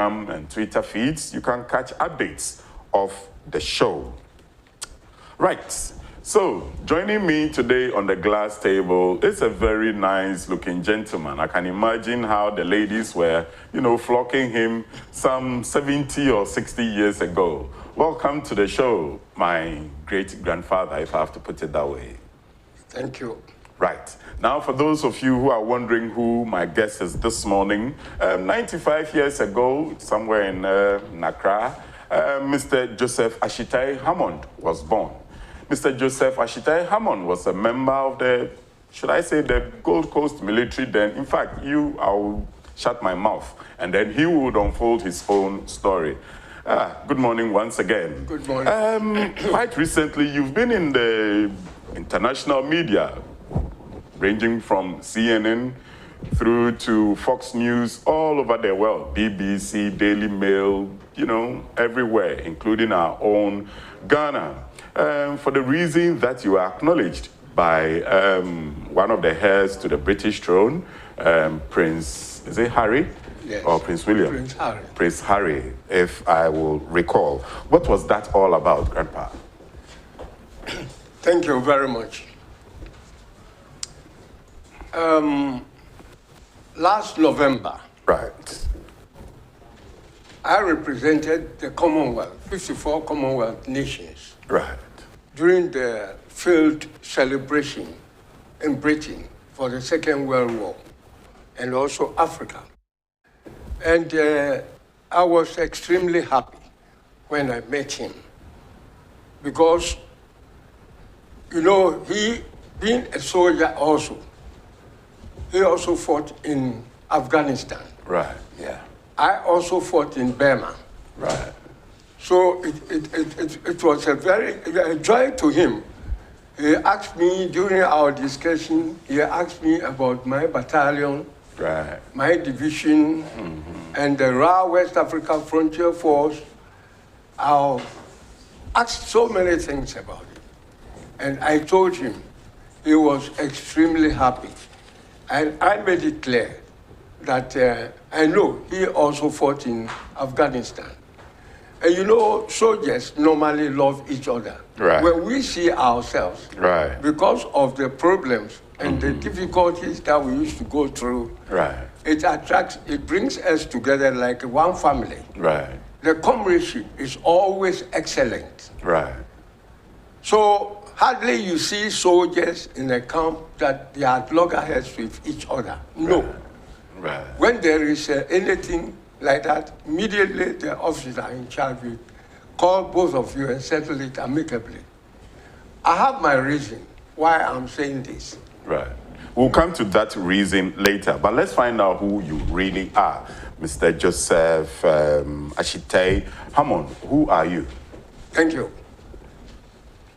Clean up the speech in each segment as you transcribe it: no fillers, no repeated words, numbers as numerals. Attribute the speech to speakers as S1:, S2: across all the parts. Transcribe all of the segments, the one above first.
S1: and Twitter feeds, you can catch updates of the show. Right, so joining me today on the glass table is a very nice looking gentleman. I can imagine how the ladies were, flocking him some 70 or 60 years ago. Welcome to the show, my great-grandfather, if I have to put it that way.
S2: Thank you.
S1: Right. Now, for those of you who are wondering who my guest is this morning, 95 years ago, somewhere in Accra, Mr. Joseph Ashiteye Hammond was born. Mr. Joseph Ashiteye Hammond was a member of the, should I say, the Gold Coast military then. In fact, I'll shut my mouth, and then he would unfold his own story. Good morning once again.
S2: Good morning.
S1: Quite recently, you've been in the international media, ranging from CNN through to Fox News, all over the world, BBC, Daily Mail, everywhere, including our own Ghana. For the reason that you are acknowledged by one of the heirs to the British throne, Prince, is it Harry?
S2: Yes.
S1: Or Prince William?
S2: Prince Harry.
S1: Prince Harry, if I will recall. What was that all about, Grandpa?
S2: Thank you very much. Last November,
S1: Right.
S2: I represented the Commonwealth, 54 Commonwealth nations,
S1: Right.
S2: during the field celebration in Britain for the Second World War, and also Africa. And I was extremely happy when I met him, because, he, being a soldier also, he also fought in Afghanistan.
S1: Right, yeah.
S2: I also fought in Burma.
S1: Right.
S2: So it was a joy to him. He asked me during our discussion, he asked me about my battalion,
S1: Right.
S2: my division, and the Raw West Africa Frontier Force. I asked so many things about it. And I told him he was extremely happy. And I made it clear that I know he also fought in Afghanistan. And soldiers normally love each other.
S1: Right.
S2: When we see ourselves,
S1: Right.
S2: because of the problems and the difficulties that we used to go through,
S1: Right.
S2: it brings us together like one family.
S1: Right.
S2: The comradeship is always excellent.
S1: Right.
S2: So hardly you see soldiers in a camp that they are loggerheads with each other. No.
S1: Right.
S2: When there is anything like that, immediately the officer in charge will call both of you and settle it amicably. I have my reason why I'm saying this.
S1: Right. We'll come to that reason later, but let's find out who you really are. Mr. Joseph Ashiteye Hammond, who are you?
S2: Thank you.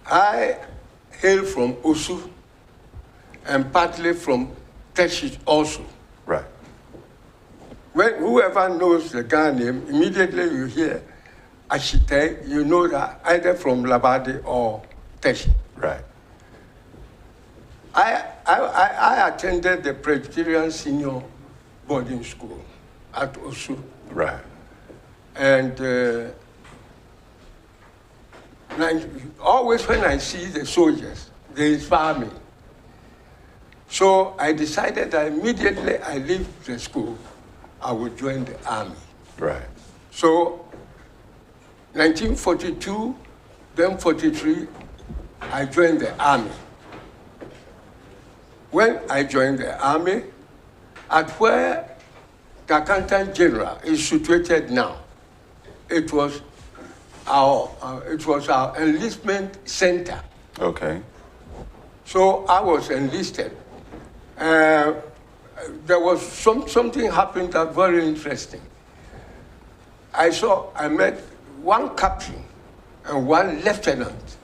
S2: I hail from Osu and partly from Teshi also.
S1: Right.
S2: When whoever knows the Ghana name, immediately you hear Ashiteye, you know that either from Labadi or Teshi.
S1: Right.
S2: I attended the Presbyterian Senior Boarding School at Osu.
S1: Right.
S2: And always when I see the soldiers, they inspire me. So I decided that immediately I leave the school, I would join the army.
S1: Right.
S2: So 1942, then 43, I joined the army. When I joined the army, at where the Accountant General is situated now, it was our enlistment center.
S1: Okay.
S2: So I was enlisted. There was something happened that very interesting. I met one captain and one lieutenant.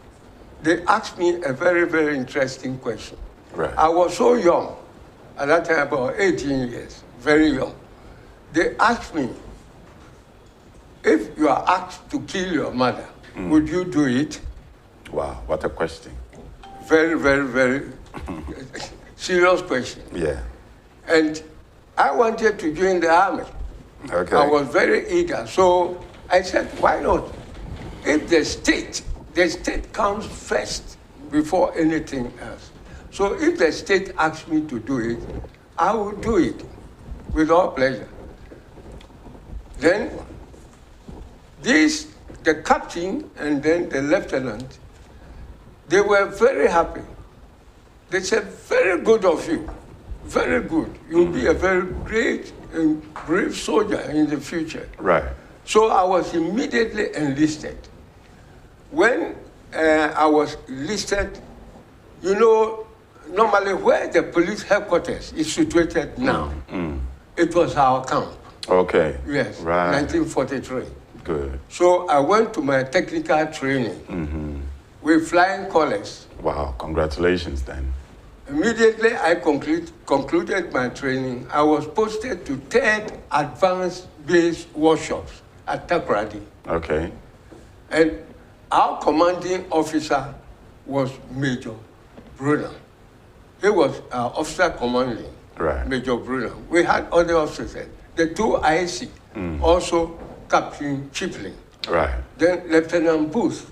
S2: They asked me a very, very interesting question.
S1: Right.
S2: I was so young, at that time about 18 years, very young. They asked me, if you are asked to kill your mother, would you do it?
S1: Wow, what a question.
S2: Very, very, very serious question.
S1: Yeah.
S2: And I wanted to join the army.
S1: Okay.
S2: I was very eager. So I said, why not? If the state comes first before anything else. So if the state asks me to do it, I will do it with all pleasure. Then the captain and then the lieutenant, they were very happy. They said, very good of you, very good. You'll be a very great and brave soldier in the future.
S1: Right.
S2: So I was immediately enlisted. When I was enlisted, you know, normally where the police headquarters is situated now, it was our camp.
S1: Okay.
S2: Yes,
S1: Right.
S2: 1943.
S1: Good.
S2: So I went to my technical training with flying colors.
S1: Wow. Congratulations then.
S2: Immediately I concluded my training, I was posted to 3rd Advanced Base Workshops at Takoradi.
S1: Okay.
S2: And our commanding officer was Major Brunner. He was our officer commanding,
S1: Right.
S2: Major Brunner. We had other officers. The 2 IC, also Captain Chipley.
S1: Right.
S2: Then Lieutenant Booth,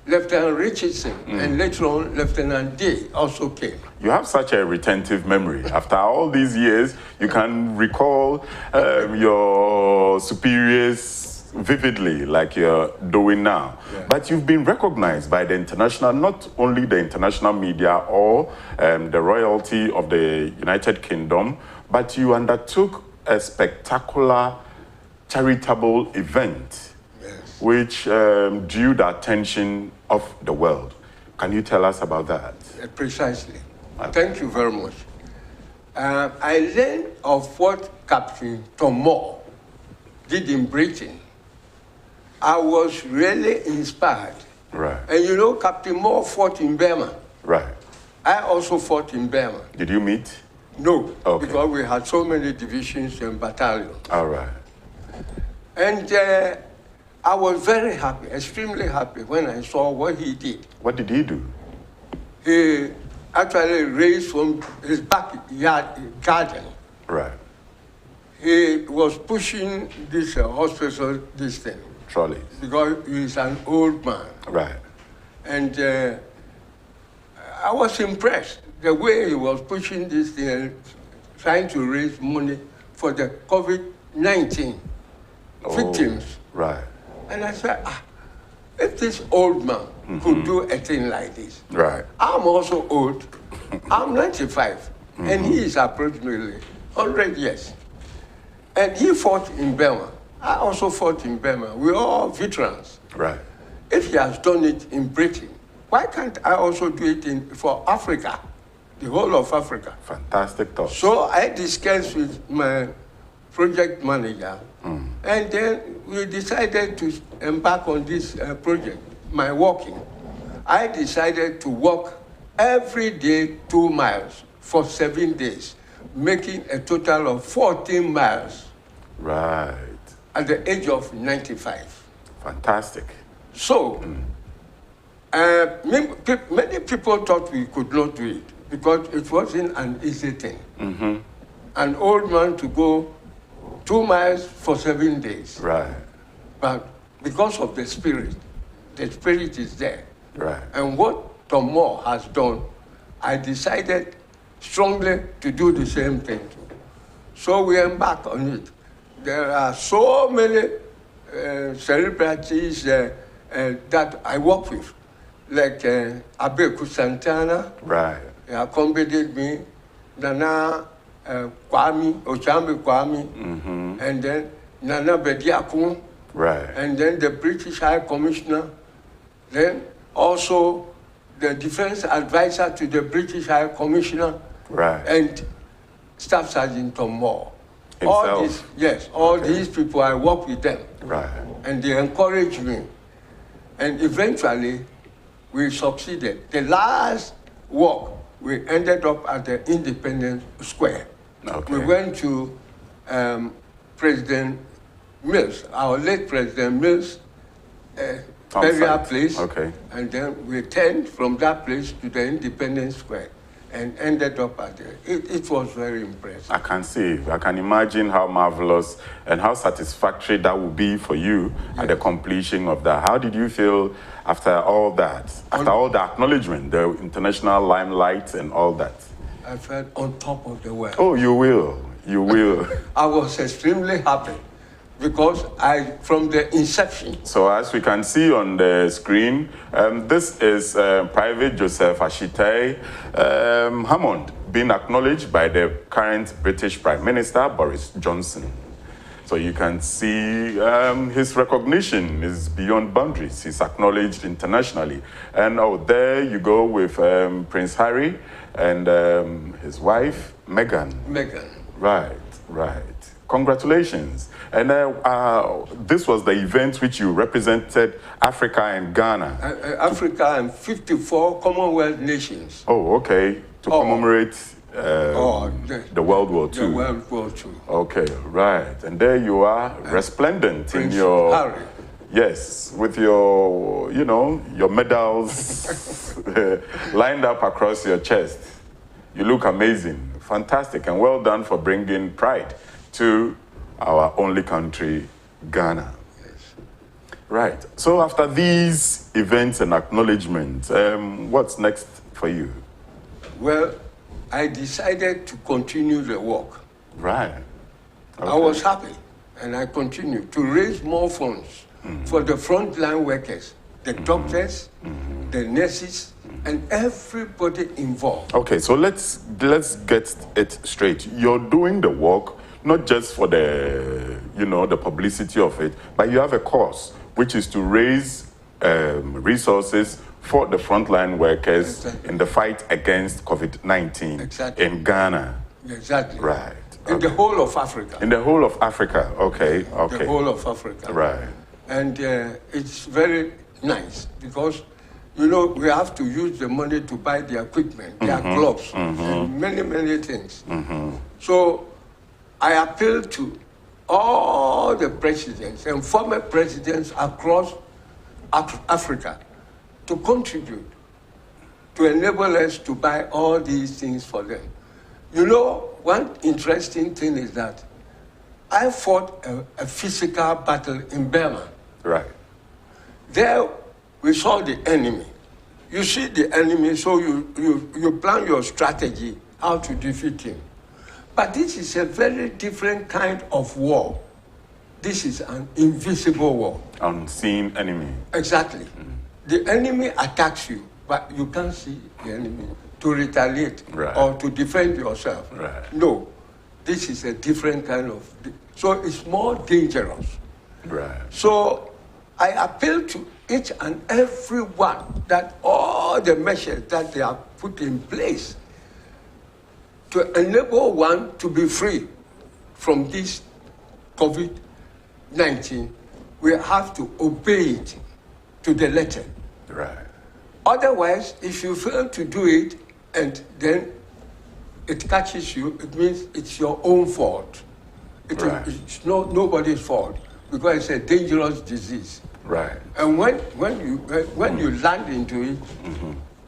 S2: Lieutenant Richardson, and later on Lieutenant Day also came.
S1: You have such a retentive memory. After all these years, you can recall your superiors vividly, like you're doing now.
S2: Yeah.
S1: But you've been recognized by the international, not only the international media or the royalty of the United Kingdom, but you undertook a spectacular charitable event,
S2: Yes.
S1: which drew the attention of the world. Can you tell us about that?
S2: Precisely. Thank you very much. I learned of what Captain Tom Moore did in Britain. I was really inspired.
S1: Right.
S2: And you know, Captain Moore fought in Burma.
S1: Right.
S2: I also fought in Burma.
S1: Did you meet?
S2: No,
S1: Okay.
S2: because we had so many divisions and battalions.
S1: All right.
S2: And I was very happy, extremely happy when I saw what he did.
S1: What did he do?
S2: He actually raised from his backyard garden.
S1: Right.
S2: He was pushing this hospital, this thing,
S1: Trolleys.
S2: because he's an old man.
S1: Right.
S2: And I was impressed the way he was pushing this thing, trying to raise money for the COVID-19 victims.
S1: Right.
S2: And I said, if this old man could do a thing like this,
S1: Right.
S2: I'm also old. I'm 95, and he is approximately 100 years. And he fought in Burma. I also fought in Burma. We're all veterans.
S1: Right.
S2: If he has done it in Britain, why can't I also do it for Africa, the whole of Africa?
S1: Fantastic thought.
S2: So I discussed with my project manager, and then we decided to embark on this project, my walking. I decided to walk every day 2 miles for 7 days, making a total of 14 miles
S1: Right.
S2: at the age of 95.
S1: Fantastic.
S2: So, many people thought we could not do it because it wasn't an easy thing. An old man to go 2 miles for 7 days.
S1: Right.
S2: But because of the spirit is there.
S1: Right.
S2: And what Tom Moore has done, I decided strongly to do the same thing too. So we embark on it. There are so many celebrities that I work with, like Abeku Santana.
S1: Right.
S2: He accompanied me, Nana Kwame, Ochame Kwame, and then Nana Bediakun,
S1: Right.
S2: and then the British High Commissioner, then also the defense advisor to the British High Commissioner,
S1: Right.
S2: and Staff Sergeant Tom Moore.
S1: Himself.
S2: All these, yes, all these people, I work with them,
S1: Right.
S2: and they encourage me. And eventually, we succeeded. The last walk, we ended up at the Independence Square.
S1: Okay.
S2: We went to President Mills, our late President Mills' burial
S1: site.
S2: place.
S1: Okay.
S2: And then we turned from that place to the Independence Square. and ended up at it was very impressive.
S1: I can see, I can imagine how marvelous and how satisfactory that would be for you at the completion of that. How did you feel after all that, after all the acknowledgement, the international limelight and all that?
S2: I felt on top of the world.
S1: Oh, you will, you will.
S2: I was extremely happy because from the inception.
S1: So as we can see on the screen, this is Private Joseph Ashiteye Hammond being acknowledged by the current British Prime Minister, Boris Johnson. So you can see his recognition is beyond boundaries. He's acknowledged internationally. And there you go with Prince Harry and his wife, Meghan.
S2: Meghan.
S1: Right, right. Congratulations. And this was the event which you represented Africa and Ghana.
S2: Africa and 54 Commonwealth nations.
S1: Oh, okay. To commemorate the World War II.
S2: The World War II.
S1: Okay, right. And there you are, resplendent
S2: Prince
S1: in your...
S2: Harry.
S1: Yes, with your, you know, your medals lined up across your chest. You look amazing. Fantastic. And well done for bringing pride to our only country, Ghana.
S2: Yes.
S1: Right. So after these events and acknowledgements, what's next for you?
S2: Well, I decided to continue the work.
S1: Right. Okay.
S2: I was happy, and I continued to raise more funds for the frontline workers, the doctors, the nurses, and everybody involved.
S1: Okay, so let's get it straight. You're doing the work not just for the, you know, the publicity of it, but you have a cause, which is to raise resources for the frontline workers in the fight against COVID-19 in Ghana.
S2: Exactly.
S1: Right.
S2: In the whole of Africa.
S1: In the whole of Africa, okay, okay.
S2: The whole of Africa.
S1: Right.
S2: And it's very nice because, you know, we have to use the money to buy the equipment, their gloves, and many, many things. So I appeal to all the presidents and former presidents across Africa to contribute, to enable us to buy all these things for them. You know, one interesting thing is that I fought a physical battle in Burma.
S1: Right.
S2: There we saw the enemy. You see the enemy, so you plan your strategy, how to defeat him. But this is a very different kind of war. This is an invisible war.
S1: Unseen enemy.
S2: Exactly. The enemy attacks you, but you can't see the enemy to retaliate or to defend yourself.
S1: Right.
S2: No, this is a different kind of... So it's more dangerous.
S1: Right.
S2: So I appeal to each and every one that all the measures that they have put in place to enable one to be free from this COVID-19, we have to obey it to the letter.
S1: Right.
S2: Otherwise, if you fail to do it and then it catches you, it means it's your own fault. It's nobody's fault because it's a dangerous disease.
S1: Right.
S2: And when you land into it,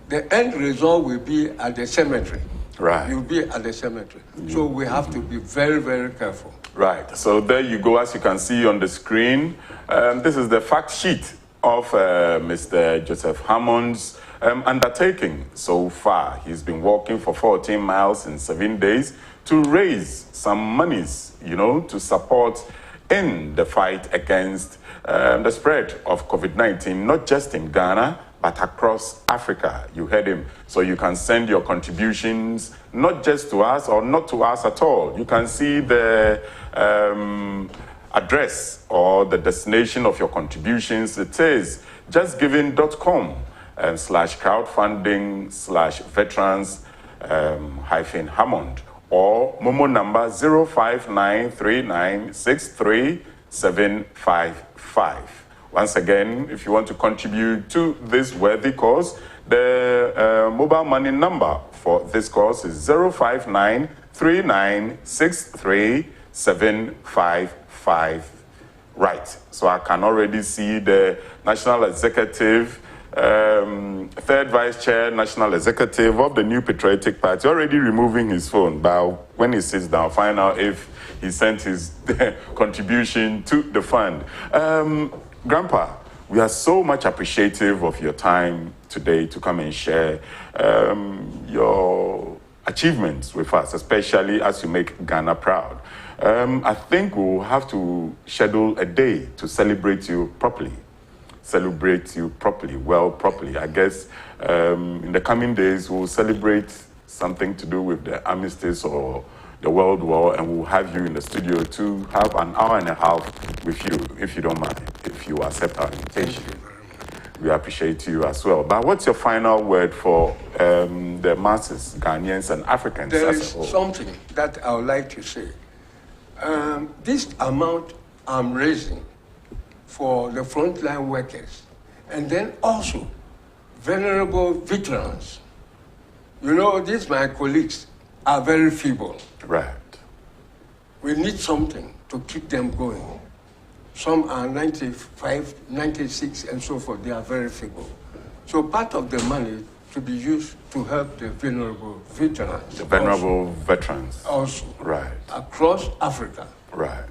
S2: the end result will be at the cemetery.
S1: Right.
S2: You'll be at the cemetery. So we have to be very, very careful.
S1: Right. So there you go, as you can see on the screen. This is the fact sheet of Mr. Joseph Hammond's undertaking so far. He's been walking for 14 miles in 7 days to raise some monies, you know, to support in the fight against the spread of COVID-19, not just in Ghana, but across Africa. You heard him. So you can send your contributions, not just to us or not to us at all. You can see the address or the destination of your contributions. It is justgiving.com/crowdfunding/veterans-Hammond or Momo number 05939637755. Once again, if you want to contribute to this worthy cause, the mobile money number for this cause is 05939637755. Right. So I can already see the National Executive third vice chair, national executive of the New Patriotic Party, already removing his phone. But when he sits down, find out if he sent his contribution to the fund. Grandpa, we are so much appreciative of your time today to come and share your achievements with us, especially as you make Ghana proud. I think we'll have to schedule a day to celebrate you properly. Properly. I guess in the coming days, we'll celebrate something to do with the armistice or the World War, and we'll have you in the studio to have an hour and a half with you, if you don't mind, if you accept our invitation. We appreciate you as well. But what's your final word for the masses, Ghanaians and Africans
S2: there
S1: as
S2: is
S1: a whole?
S2: something that I would like to say. This amount I'm raising for the frontline workers, and then also vulnerable veterans. You know, these my colleagues are very feeble.
S1: Right.
S2: We need something to keep them going. Some are 95, 96, and so forth. They are very feeble. So part of the money to be used to help the vulnerable veterans.
S1: The vulnerable veterans.
S2: Also.
S1: Right.
S2: Across Africa.
S1: Right.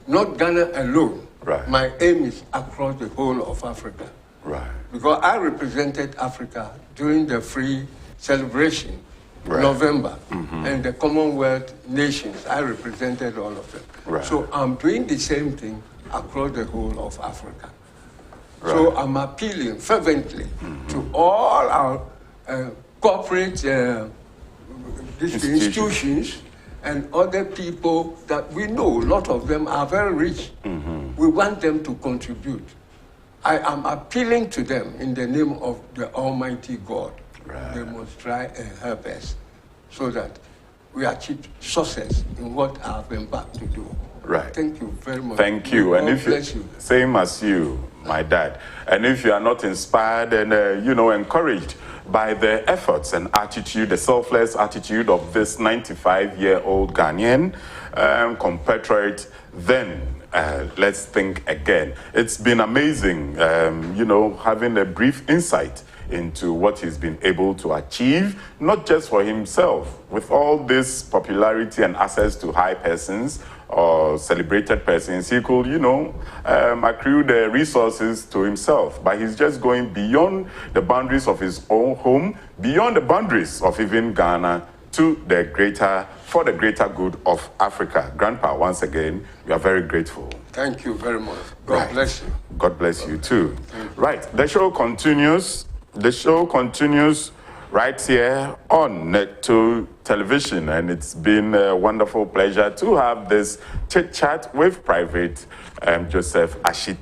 S2: Not Ghana alone.
S1: Right.
S2: My aim is across the whole of Africa.
S1: Right.
S2: Because I represented Africa during the free celebration,
S1: right.
S2: November, and the Commonwealth nations. I represented all of them.
S1: Right.
S2: So I'm doing the same thing across the whole of Africa.
S1: Right.
S2: So I'm appealing fervently to all our corporate institutions and other people that we know, a lot of them are very rich. We want them to contribute. I am appealing to them in the name of the Almighty God.
S1: Right.
S2: They must try and help us so that we achieve success in what I've been back to do.
S1: Right.
S2: Thank you very much.
S1: Thank you.
S2: God
S1: And if
S2: bless you.
S1: Same as you, my dad. And if you are not inspired and encouraged by the efforts and attitude, the selfless attitude of this 95-year-old Ghanaian compatriot, then let's think again. It's been amazing, having a brief insight into what he's been able to achieve, not just for himself, with all this popularity and access to high persons or celebrated persons, he could, accrue the resources to himself. But he's just going beyond the boundaries of his own home, beyond the boundaries of even Ghana, for the greater good of Africa. Grandpa, once again, we are very grateful.
S2: Thank you very much. God bless you.
S1: God bless you too. Right, the show continues. The show continues right here on Net2 Television, and it's been a wonderful pleasure to have this chit-chat with Private Joseph Ashiteye.